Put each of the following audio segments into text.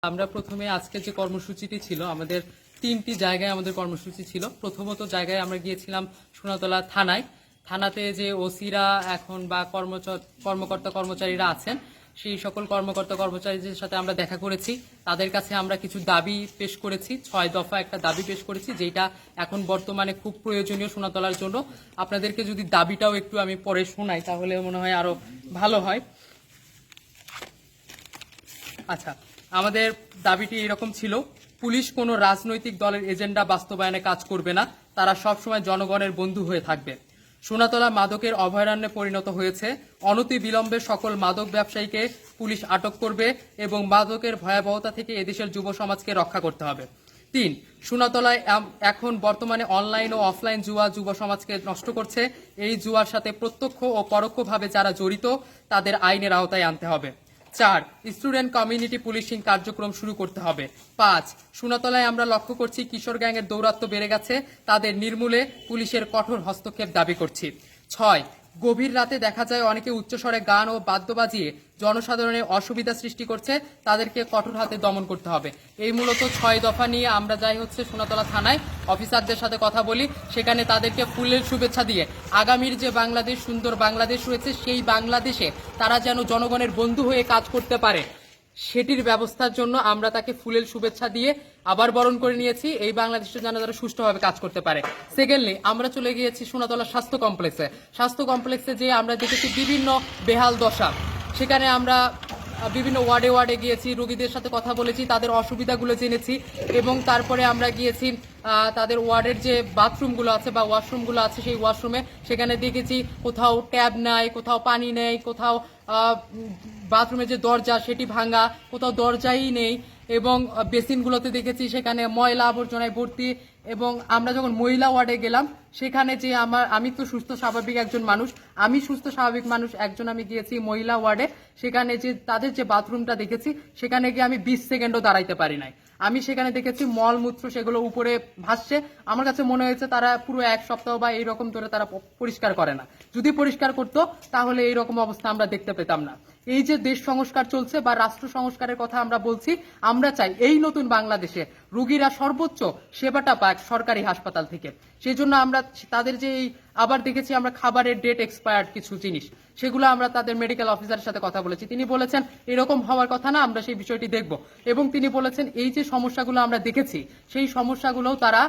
আমরা প্রথমে আজকে যে কর্মসূচিটি ছিল আমাদের তিনটি জায়গায় আমাদের কর্মসূচি ছিল। প্রথমত জায়গায় আমরা গিয়েছিলাম সোনাতলা থানাতে যে ওসিরা এখন বা কর্মকর্তা কর্মচারীরা আছেন সেই সকল কর্মকর্তা কর্মচারীদের সাথে আমরা দেখা করেছি। তাদের কাছে আমরা কিছু দাবি পেশ করেছি, 6 দফা একটা দাবি পেশ করেছি, যেটা এখন বর্তমানে খুব প্রয়োজনীয় সোনাতলার জন্য। আপনাদেরকে যদি দাবিটাও একটু আমি পরে শোনাই তাহলে মনে হয় আরো ভালো হয়। আচ্ছা, আমাদের দাবিটি এরকম ছিল, পুলিশ কোনো রাজনৈতিক দলের এজেন্ডা বাস্তবায়নে কাজ করবে না, তারা সবসময় জনগণের বন্ধু হয়ে থাকবে। সোনাতলা মাদকের অভয়ারণ্যে পরিণত হয়েছে, অনতি বিলম্বে সকল মাদক ব্যবসায়ীকে পুলিশ আটক করবে এবং মাদকের ভয়াবহতা থেকে এদেশের যুব সমাজকে রক্ষা করতে হবে। 3, সোনাতলায় এখন বর্তমানে অনলাইন ও অফলাইন জুয়া যুব সমাজকে নষ্ট করছে। এই জুয়ার সাথে প্রত্যক্ষ ও পরোক্ষভাবে যারা জড়িত তাদের আইনের আওতায় আনতে হবে। 4, স্টুডেন্ট কমিউনিটি পুলিশিং কার্যক্রম শুরু করতে হবে। 5, সোনাতলায় আমরা লক্ষ্য করছি কিশোর গ্যাংয়ের দৌরাত্ম্য বেড়ে গেছে, তাদের নির্মূলে পুলিশের কঠোর হস্তক্ষেপ দাবি করছি। 6, গভীর রাতে দেখা যায় অনেকে উচ্চস্বরে গান ও বাদ্য বাজিয়ে জনসাধারণের অসুবিধা সৃষ্টি করছে, তাদেরকে কঠোর হাতে দমন করতে হবে। এই মূলত 6 দফা নিয়ে আমরা যাই হচ্ছে সোনাতলা থানায় অফিসারদের সাথে কথা বলি, সেখানে তাদেরকে ফুলের শুভেচ্ছা দিয়ে আগামীর যে বাংলাদেশ, সুন্দর বাংলাদেশ রয়েছে, সেই বাংলাদেশে তারা যেন জনগণের বন্ধু হয়ে কাজ করতে পারে সেটির ব্যবস্থার জন্য আমরা তাকে ফুলের শুভেচ্ছা দিয়ে আবার বরণ করে নিয়েছি, এই বাংলাদেশে যেন তারা সুষ্ঠুভাবে কাজ করতে পারে। সেকেন্ডলি, আমরা চলে গিয়েছি সোনাতলা স্বাস্থ্য কমপ্লেক্সে যে আমরা দেখেছি বিভিন্ন বেহাল দশা। সেখানে আমরা বিভিন্ন ওয়ার্ডে গিয়েছি, রোগীদের সাথে কথা বলেছি, তাদের অসুবিধাগুলো জেনেছি এবং তারপরে আমরা গিয়েছি তাদের ওয়ার্ডের যে বাথরুমগুলো আছে বা ওয়াশরুমগুলো আছে সেই ওয়াশরুমে, সেখানে দেখেছি কোথাও ট্যাব নাই, কোথাও পানি নেই, কোথাও বাথরুমের যে দরজা সেটি ভাঙা, কোথাও দরজাই নেই এবং বেসিনগুলোতে দেখেছি সেখানে ময়লা আবর্জনায় ভর্তি। এবং আমরা যখন মহিলা ওয়ার্ডে গেলাম সেখানে যে আমি তো সুস্থ স্বাভাবিক একজন মানুষ, আমি গিয়েছি মহিলা ওয়ার্ডে, সেখানে যে তাদের যে বাথরুমটা দেখেছি সেখানে গিয়ে আমি 20 সেকেন্ডও দাঁড়াইতে পারি নাই। আমি সেখানে দেখেছি মলমূত্র সেগুলো উপরে ভাসছে। আমার কাছে মনে হয়েছে তারা পুরো 1 সপ্তাহ বা এইরকম ধরে তারা পরিষ্কার করে না। যদি পরিষ্কার করতো তাহলে এইরকম অবস্থা আমরা দেখতে পেতাম না। এই যে দেশ সংস্কার চলছে বা রাষ্ট্র সংস্কারের কথা আমরা বলছি, আমরা চাই এই নতুন বাংলাদেশে রোগীরা সর্বোচ্চ সেবাটা পাক সরকারি হাসপাতাল থেকে। সেই জন্য আমরা তাদের যে আবার দেখেছি আমরা খাবারের ডেট এক্সপায়ার্ড কিছু জিনিস, সেগুলো আমরা তাদের মেডিকেল অফিসারের সাথে কথা বলেছি। তিনি বলেছেন এরকম হওয়ার কথা না, আমরা সেই বিষয়টি দেখব। এবং তিনি বলেছেন এই যে সমস্যাগুলো আমরা দেখেছি সেই সমস্যাগুলোও তারা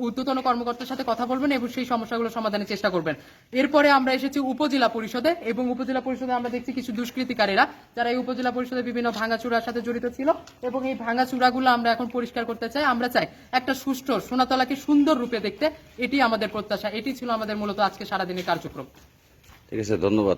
ঊর্ধ্বতন কর্মকর্তার সাথে কথা বলবেন এবং সেই সমস্যাগুলো সমাধানের চেষ্টা করবেন। এরপরে আমরা এসেছি উপজেলা পরিষদে এবং উপজেলা পরিষদে আমরা দেখছি কিছু দুষ্কৃতিকারীরা যারা এই উপজেলা পরিষদে বিভিন্ন ভাঙাচুরার সাথে জড়িত ছিল এবং এই ভাঙাচুরাগুলো আমরা এখন পরিষ্কার করতে চাই। আমরা চাই একটা সুষ্ঠু সোনাতলাকে সুন্দর রূপে দেখতে, এটি আমাদের প্রত্যাশা। এটি ছিল আমাদের মূলত আজকে সারাদিনের কার্যক্রম। ঠিক আছে, ধন্যবাদ।